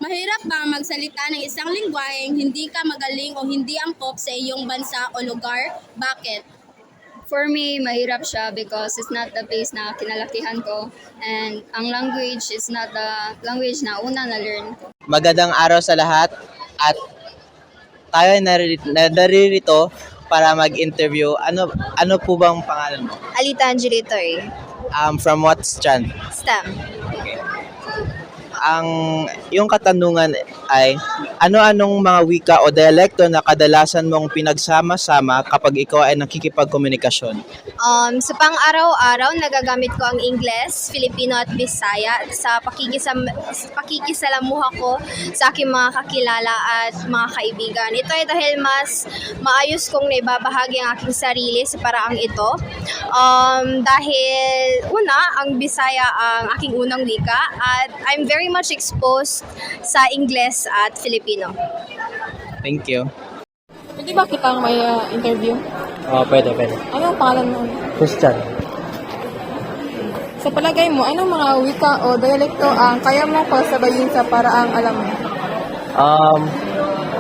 Mahirap bang magsalita ng isang lingwaheng hindi ka magaling o hindi angkop sa iyong bansa o lugar? Bakit? For me, mahirap siya because it's not the place na kinalakihan ko and ang language is not the language na una na learn ko. Magandang araw sa lahat at tayo ay naririto para mag-interview. Ano po bang pangalan mo? Alita Angelito eh. From what strand? STEM. Yung katanungan ay, ano-anong mga wika o dialekto na kadalasan mong pinagsama-sama kapag ikaw ay nakikipagkomunikasyon? Sa pang-araw-araw, nagagamit ko ang Ingles, Filipino at Bisaya sa pakikisalamuha ko sa aking mga kakilala at mga kaibigan. Ito ay dahil mas maayos kong naibabahagi ang aking sarili sa paraang ito. Dahil ang Bisaya ang aking unang wika at I'm very much exposed sa Ingles at Filipino. Thank you. Pwede ba kitang may interview? Pwede. Ano ang pangalan mo? Christian. Sa palagay mo, anong mga wika o dialekto ang kaya mo pasabayin sa paraang alam mo?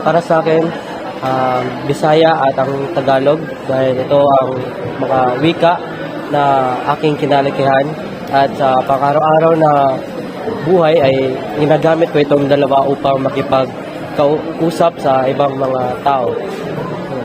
Para sa akin, Bisaya at ang Tagalog dahil ito ang mga wika na aking kinalakihan at sa pang-araw-araw na buhay ay ginagamit ko itong dalawa upang makipag-usap sa ibang mga tao.